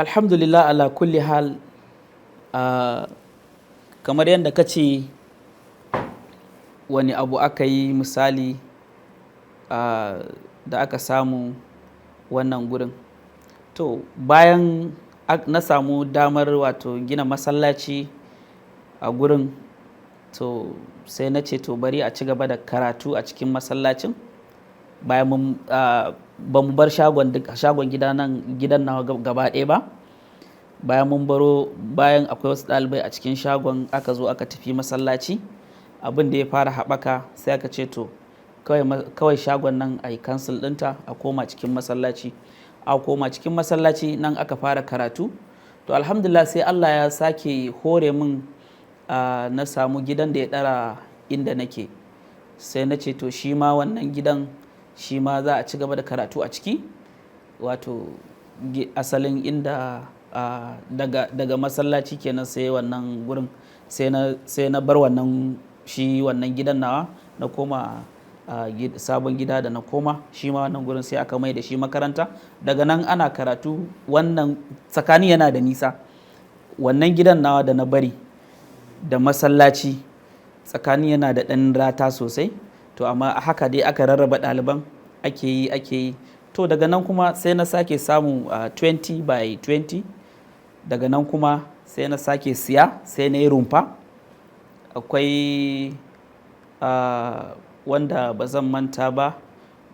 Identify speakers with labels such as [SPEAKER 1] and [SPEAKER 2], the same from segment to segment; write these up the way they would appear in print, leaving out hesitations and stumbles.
[SPEAKER 1] alhamdulillah ala kulli hal, kamar yadda ka ce wani abu aka yi misali da aka samu wannan gurin. To bayan na samu damar wato gina masallaci a gurin, to sai na ce to bari a ci gaba da karatu a cikin masallacin. Bayan ba mu bar shagon gidan nawa gaba ɗaya ba. Bayan mun baro, bayan akwai wasu ɗalibai a cikin shagon, aka zo aka tafi masallaci. Abin da ya fara haɓaka sai aka ce to kawai shagon nan a yi cancel ɗinta, a koma cikin masallaci. A koma cikin masallaci nan aka fara karatu. To alhamdulillah sai Allah ya sake hore min, na samu gidan da ya ɗara inda nake. Sai na ce to shi ma wannan gidan shi ma za a ci gaba da karatu a ciki, wato asalin inda daga masallaci kenan sai wannan gurin, sai na bar wannan gidan nawa na koma sabon gida da na koma, shi ma wannan gurin sai aka mai da shi makaranta. Daga nan ana karatu, wannan tsakani yana da nisa. Wannan gidan nawa da na bari da masallaci tsakani yana da ɗan rata sosai. To amma haka dai aka rarraba ɗaliban, ake yi. To daga nan kuma sai na sake samu 20 by 20. Daga nan kuma sai na sake siya, sai na yi rumfa. Akwai wanda ba zan manta ba,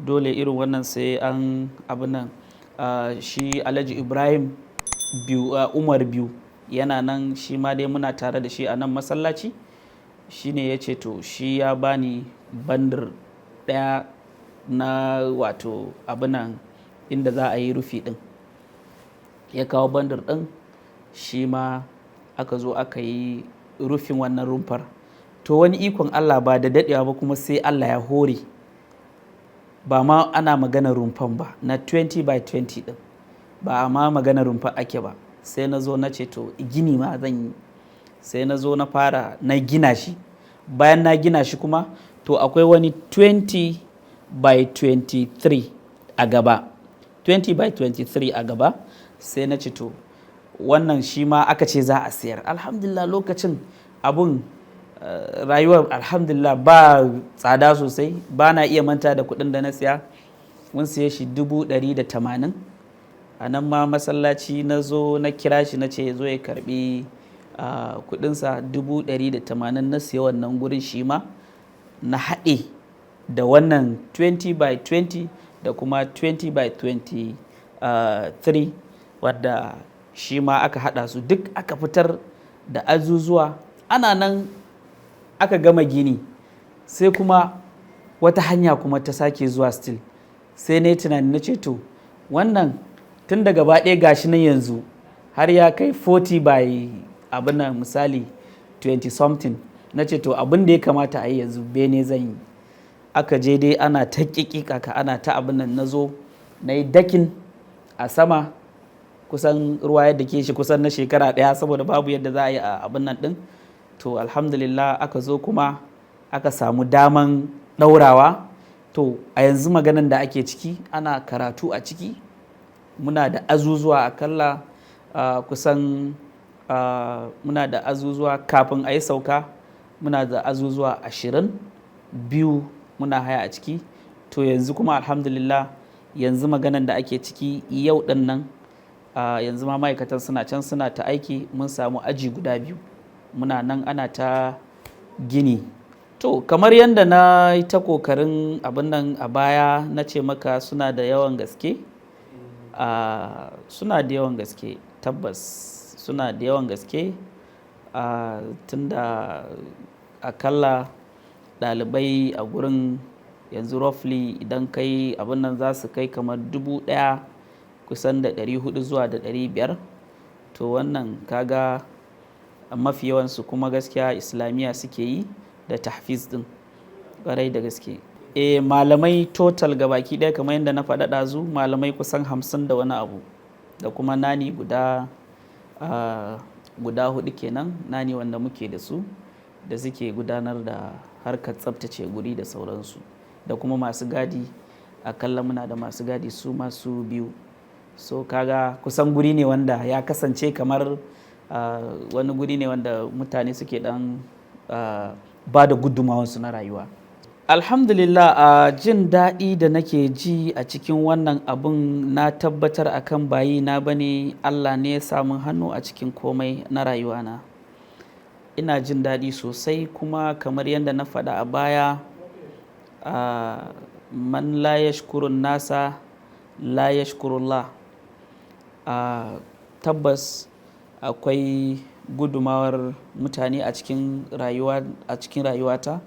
[SPEAKER 1] dole irin wannan sai an abinan, shi Alhaji Ibrahim Umar biyu yana nan, shi ma dai muna tare da shi a nan masallaci. Shi ne ya ce to shi ya bani bandir ɗaya na wato abinan inda za a yi rufi ɗin. Ya kawo bandir ɗin, shi ma aka zo aka yi rufin wannan rumfar. To wani ikon Allah, ba da daɗewa ba kuma sai Allah ya hore. Ba ma ana magana rumfan ba, na 20 by 20 ɗin, ba ma magana rumfa ake ba. Sai na zo na ce to gini ma zan yi. Sai na zo na fara na gina shi. Bayan na gina shi kuma, to akwai wani 20 by 23 a gaba. 20 by 23 a gaba. Sai na ce to wannan shi ma aka ce za a sayar. Alhamdulillah lokacin abun rayuwar alhamdulillah ba tsada sosai. Ba na iya manta da kuɗin da na siya. Mun siya shi 180. A nan ma masallaci na zo na kira shi na ce zo ya karbi kudinsa 180. Na siya wannan gurin shi ma na haɗe da wannan 20 by 20 da kuma 20 by 23 wadda shi ma aka haɗa su duk aka fitar da azuzuwa. Ana nan aka gama gini, sai kuma wata hanya kuma ta sake zuwa still. Sai na yi tunani na ce to wannan tun daga ɗaya gashi nan yanzu har ya kai 40 by abin nan misali 20 something. Na ce to abin da ya kamata a yi yanzu bene zan yi. Aka je dai ana ta ƙiƙiƙaka, ana ta abin nan. Na zo na yi dakin a sama, kusan ruwa yadda ke shi kusan na shekara ɗaya, saboda babu yadda za a yi a abin nan ɗin. To alhamdulillah aka zo kuma aka samu daman ɗaurawa. To a yanzu maganan da ake ciki, ana karatu a ciki. Muna da azuzuwa akalla kusan muna da azuzuwa kafin a yi sauka, muna da azuzuwa 22 muna haya a ciki. To yanzu kuma alhamdulillah, yanzu maganan da ake ciki yau ɗin nan, yanzu ma ma'aikatan suna can suna ta aiki. Mun samu aji guda 2, muna nan ana ta gini. To kamar yadda na yi ta kokarin abin nan a baya, na ce maka suna da yawan gaske. Suna da yawan gaske, tabbas suna da yawan gaske. Tunda akalla ɗalibai a gurin yanzu roughly idan kai abin nan za su kai kamar 1,000 kusan da 400 zuwa da 500. To wannan kaga mafi yawansu kuma gaskiya islamiyya suke yi da tahfiz din ƙwarai da gaske. Malamai total gabaki ɗaya kamar yadda na faɗa ɗazu, malamai kusan 50 da wani abu, da kuma nani guda 4 kenan, nani wanda muke da su da suke gudanar da harkar tsabtace guri da sauransu, da kuma masu gadi. Akalla muna da masu gadi su masu 2. so kaga kusan guri ne wanda ya kasance kamar wani guri ne wanda mutane suke dan ba da gudunmawarsu na rayuwa. Alhamdulillah, a jin daɗi da nake ji a cikin wannan abun na tabbatar akan bayi na bane, Allah ne ya samu hannu a cikin komai na rayuwana. Ina jin daɗi sosai, kuma kamar yadda na faɗa a baya, man la yashkurun nasa la yashkurullah. Tabbas akwai gudumawar mutane a cikin rayuwata.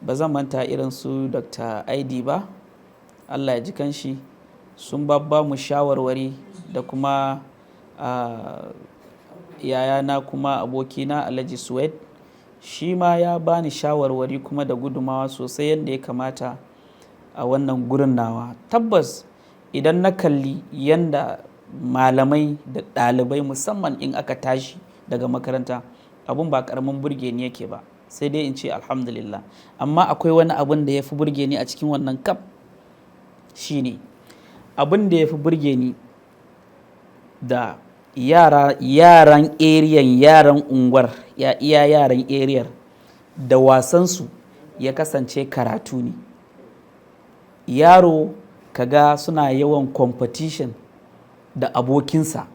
[SPEAKER 1] Ba zan manta irin su Dr. ID ba, Allah ya ji kanshi, sun ba mu shawarwari, da kuma yayana kuma abokina Alhaji Suwaid, shi ma ya bani shawarwari kuma da gudumawa sosai yadda ya kamata a wannan gurin nawa. Tabbas idan na kalli yanda malamai da ɗalibai, musamman in aka tashi daga makaranta, abun ba ƙaramin burge ni yake ba, sai dai in ce alhamdulillah. Amma akwai wani abun da ya fi burge ni a cikin wannan kaf, shine abun da ya fi burge ni da yaran eriyan, yaran unguwar, yaran eriyar, da wasansu ya kasance karatu ne. Yaro kaga suna yawan competition da abokinsa,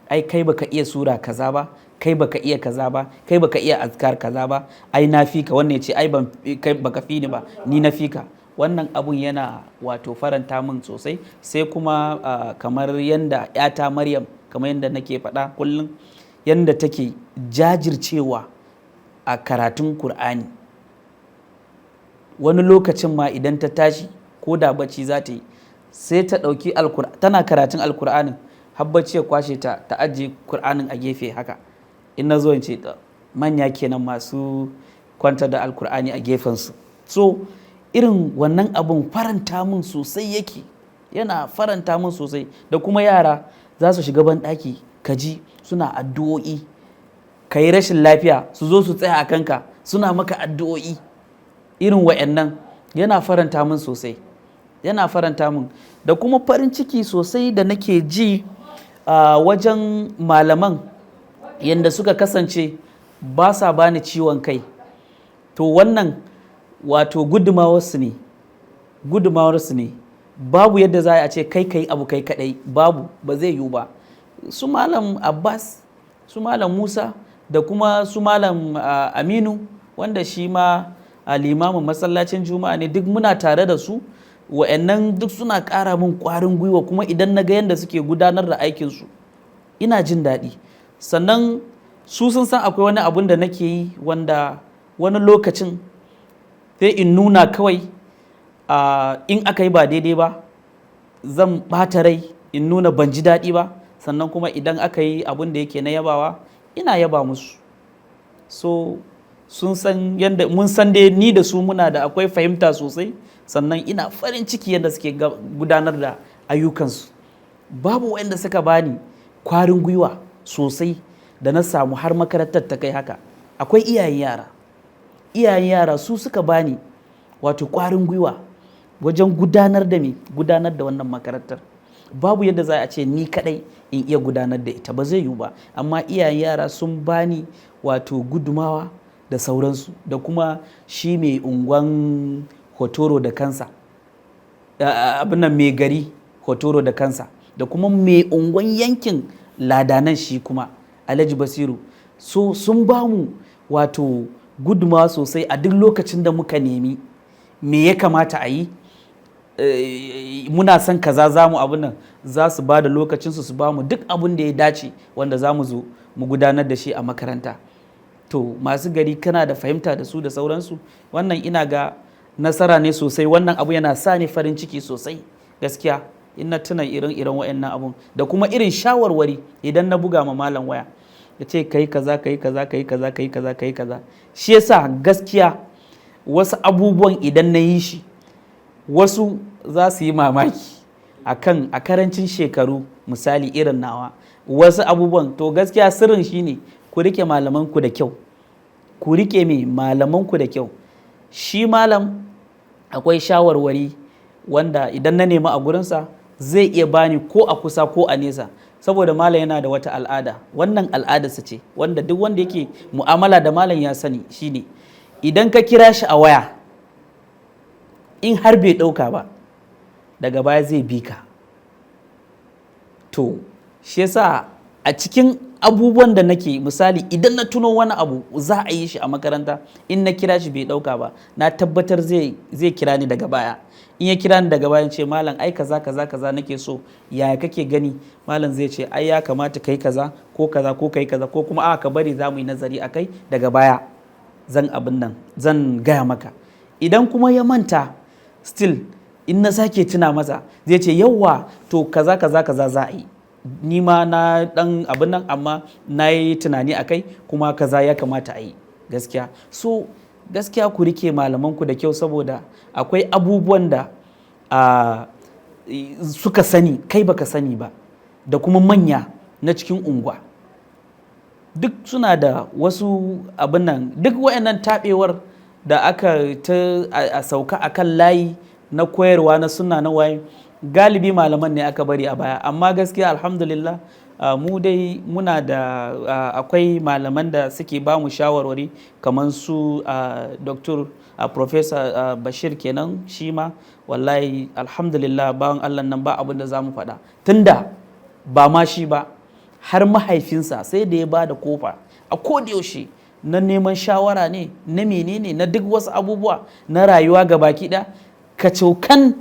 [SPEAKER 1] ai kai baka iya sura kaza ba, kai baka iya kaza ba, kai baka iya azkar kaza ba, ai na fika. Wannan ya ce ai kai baka fi ni ba, ni na fika. Wannan abun yana wato faranta min sosai. Sai kuma kamar yanda yata Maryam, kamar yanda nake faɗa kullum, yanda take jajircewa a karatun Kur'ani. Wani lokacin ma idan ta tashi ko da bacci za ta yi, sai ta ɗauki tana karatun Alkur'anin, har bacci ya kwashe ta ajiye Kur'anin a gefe haka. In na zo in ce manya kenan masu kwantar da Alkur'ani a gefensu. So irin wannan abun faranta mun sosai yake, yana faranta mun sosai. Da kuma yara za su shiga banɗaki, ka ji suna addu'o'i, ka yi rashin lafiya su zo su tsaya a kanka suna maka addu'o'i. Irin wa'annan yana faranta mun sosai, yana faranta mun. Da kuma farin ciki sosai da nake ji wajen malaman, yanda suka kasance ba sa bani ciwon kai. To wannan wato gudumawarsu ne. Babu yadda za a ce kai abu kai kadai, babu, ba zai yiwu ba. Su Malam Abbas, su Malam Musa, da kuma su Malam Aminu, wanda shi ma limamin masallacin Juma'a ne, duk muna tare da su. Wa'annan duk suna ƙara min ƙwarin gwiwa, kuma idan na ga yadda suke gudanar da aikinsu ina jin daɗi. Sannan su sun san akwai wani abun da nake yi, wanda wani lokacin sai in nuna kawai in aka yi ba daidai ba zan ɓata rai, in nuna ban ji daɗi ba. Sannan kuma idan aka yi abun da yake na yabawa, ina yaba musu. So sun san yadda, mun san dai ni da su muna da akwai fahimta sosai. Sannan ina farin ciki yadda suke gudanar da ayyukansu. Babu wanda suka bani kwarin gwiwa sosai da na samu har makarantar ta kai haka. Akwai iyayen yara su suka bani wato kwarin gwiwa wajen gudanar da wannan makarantar. Babu yadda za a ce ni kadai in iya gudanar da ita, ba zai yiwu ba. Amma iyayen yara sun bani wato gudumawa da sauransu. Da kuma shi mai unguwan Hotoro da kansa, abin nan mai gari Hotoro da kansa, da kuma mai unguwan yankin Ladanan shi kuma Alhaji Basiru. So sun ba mu wato gudumawa sosai a duk lokacin da muka nemi me ya kamata a yi. Muna son kaza, za mu abin nan, za su ba da lokacinsu su ba mu duk abin da ya dace wanda za mu zo mu gudanar da shi a makaranta. To masu gari kana da fahimta da su da sauransu. Wannan ina ga nasara ne sosai. Wannan abu yana sa ni farin ciki sosai gaskiya, in na tuna irin wa'annan abun. Da kuma irin shawarwari idan na buga ma malam waya, ya ce kai kaza, kai kaza, kai kaza, kai kaza, kai kaza. Shi yasa gaskiya wasu abubuwan idan na yi shi, wasu za su yi mamaki a karancin shekaru, misali irin nawa. Wasu abubuwan to gaskiya sirrin shine ku rike malamanku da kyau, ku rike malamanku da kyau. Shi malam akwai shawarwari wanda idan na nemi a gurinsa zai iya bani ko a kusa ko a nesa, saboda malam yana da wata al'ada, wannan al'adarsa ce wanda duk wanda yake mu'amala da malam ya sani, shine idan ka kira shi a waya in har bai ɗauka ba daga baya zai bi ka. To shi yasa a cikin abubuwan da nake, misali idan na tuno wani abu za a yi shi a makaranta, in na kira shi bai ɗauka ba, na tabbatar zai kira ni daga baya. In ya kira ni daga baya ce malam ai kaza kaza kaza nake so, yaya kake gani? Malam zai ce ai ya kamata kai kaza ko kaza ko kai kaza, ko kuma a ka bari za mu yi nazari akai daga baya zan abin nan zan gaya maka. Idan kuma ya manta still in na sake tuna masa zai ce yawwa to kaza kaza kaza za a yi, ni ma na dan abin nan amma na yi tunani akai kuma kaza ya kamata a yi. Gaskiya so gaskiya ku rike malamanku da kyau, saboda akwai abubuwan da suka sani kai baka sani ba, da kuma manya na cikin unguwa duk suna da wasu abin nan, duk wayannan taɓewar da aka a sauka akan layi na koyarwa na sunna na waye, galibi malaman ne aka bari a baya. Amma gaskiya alhamdulillah mu dai muna da akwai malaman da suke ba mu shawarwari kamar su Dr. Professor Bashir kenan, shi ma wallahi alhamdulillah bawan Allah nan ba abin da za mu faɗa, tunda ba ma shi ba har mahaifinsa sai da ya ba da kofa a kodayaushe na neman shawara ne na menene na duk wasu abubuwa na rayuwa ga baki ɗaya, ka cokan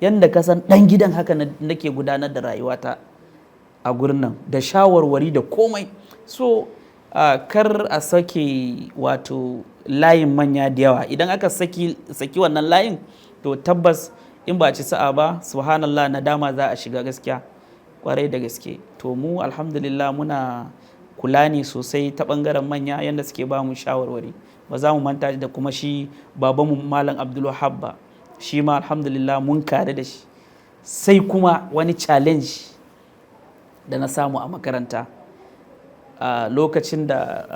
[SPEAKER 1] yadda ka san ɗan gidan haka nake gudanar da rayuwata a gurin nan da shawarwari da komai. So kar a sake wato layin manya da yawa, idan aka saki wannan layin to tabbas in ba ci sa'a ba subhanallah nadama za a shiga gaskiya kwarai da gaske. To mu alhamdulillah muna kula ne sosai ta bangaren manya yadda suke ba mu shawarwari. Ba za mu manta da kuma shi babanmu malam Abdulwahab ba, shi ma alhamdulillah mun kare da shi. Sai kuma wani challenge da na samu a makaranta lokacin da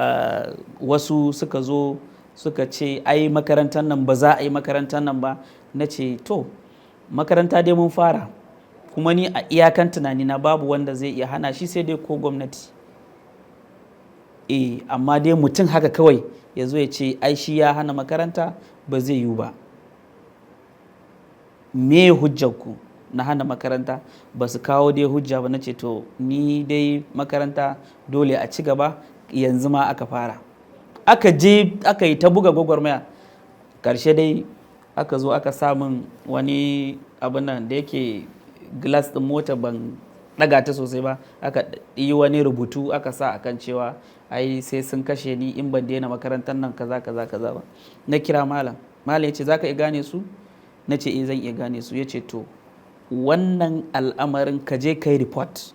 [SPEAKER 1] wasu suka zo suka ce ai makarantar nan ba za a yi makarantar nan ba, na ce to makaranta dai mun fara, kuma ni a iyakan tunani na babu wanda zai iya hana shi sai dai ko gwamnati. Amma dai mutum haka kawai ya zo ya ce ai shi ya hana makaranta, ba zai yiwu ba. Me hujjarku na hana makaranta? Ba su kawo dai hujja ba. Na ce to ni dai makaranta dole a ci gaba, yanzu ma aka fara. Aka je aka yi ta buga gwagwarmaya, ƙarshe dai aka zo aka samun wani abin nan da yake glass ɗin mota ban ɗaga ta sosai ba, aka yi wani rubutu aka sa akan cewa ai sai sun kashe ni in ban daina makarantar nan kaza kaza kaza ba. Na kira malam ya ce za ka iya gane su? Na ce zan iya gane su. Ya ce to wannan al'amarin ka je kai report,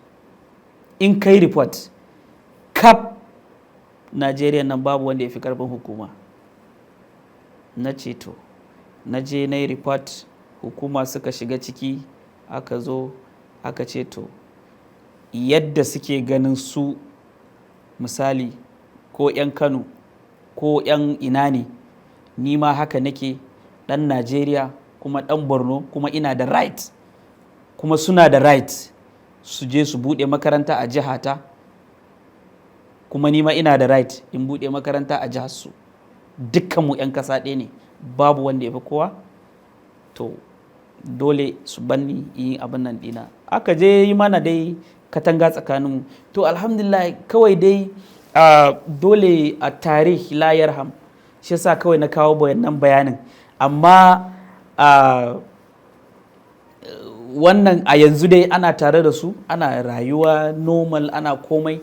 [SPEAKER 1] in kai report kap Najeriya nan babu wanda ya fi karfin hukuma. Na ce to na je na yi report, hukuma suka shiga ciki, aka zo aka ce to yadda suke ganin su misali ko 'yan Kano ko 'yan ina ne, ni ma haka nake ɗan Najeriya kuma ɗan Borno, kuma ina da right, kuma suna da right su je su buɗe makaranta a jihata, kuma ni ma ina da right in buɗe makaranta a jihar su. Dukkanmu 'yan ƙasa ɗaya ne, babu wanda ya fi kowa. To dole su banni yi abin nan ɗina. Aka je yi mana dai katanga tsakaninmu. To alhamdulillah kawai dai dole a tarih la yarham, shi yasa kawai na kawo wannan bayanin. Amma wannan a yanzu dai ana tare da su, ana rayuwa normal, ana komai,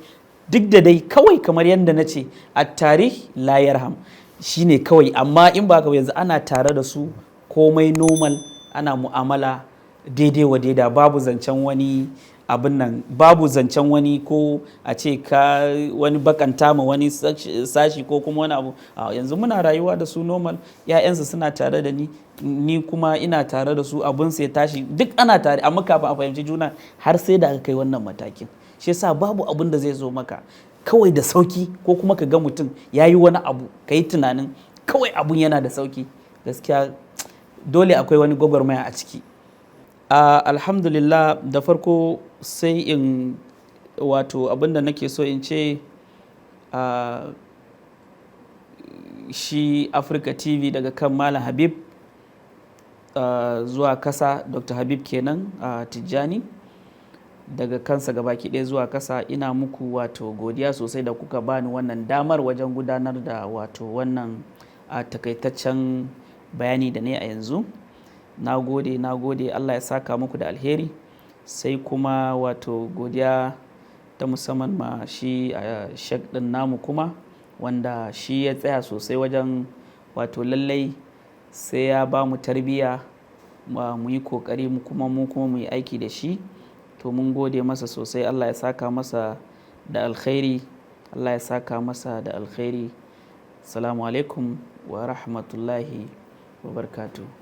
[SPEAKER 1] duk da dai kawai kamar yadda na ce a tarih la yarham shine kawai. Amma in ba kawai yanzu ana tare da su komai normal, ana mu'amala daidai wa daida, babu zancen wani abin nan, babu zancen wani ko a ce ka wani bakanta ma wani sashi ko kuma wani abu. Yanzu muna rayuwa da su normal, 'ya'yansu suna tare da ni kuma ina tare da su, abin sai tashi duk ana tare. Amma kafin a fahimci juna har sai da aka kai wannan matakin. Shi yasa babu abin da zai zo maka kawai da sauki, ko kuma ka ga mutum ya yi wani abu ka yi tunanin kawai abun yana da sauki. Gaskiya dole akwai wani gwagwarmaya a ciki. Alhamdulillah, da farko sai in wato abinda nake so in ce shi Africa TV daga kan Malam Habib zuwa kasa, Dr. Habib kenan Tijjani, daga kansa gabaki ɗaya zuwa kasa, ina muku wato godiya sosai da kuka bani wannan damar wajen gudanar da wato wannan takaitaccen bayani da ne a yanzu. Na gode, Allah ya saka muku da alheri. Sai kuma wato godiya ta musamman ma shi Ishaq ɗin namu kuma, wanda shi ya tsaya sosai wajen wato lallai sai ya ba mu tarbiyya, mu yi kokari mu kuma mu yi aiki da shi. To mun gode masa sosai, Allah ya saka masa da alkhairi, Allah ya saka masa da alkhairi. Assalamu alaikum wa rahmatullahi wa barakatuh.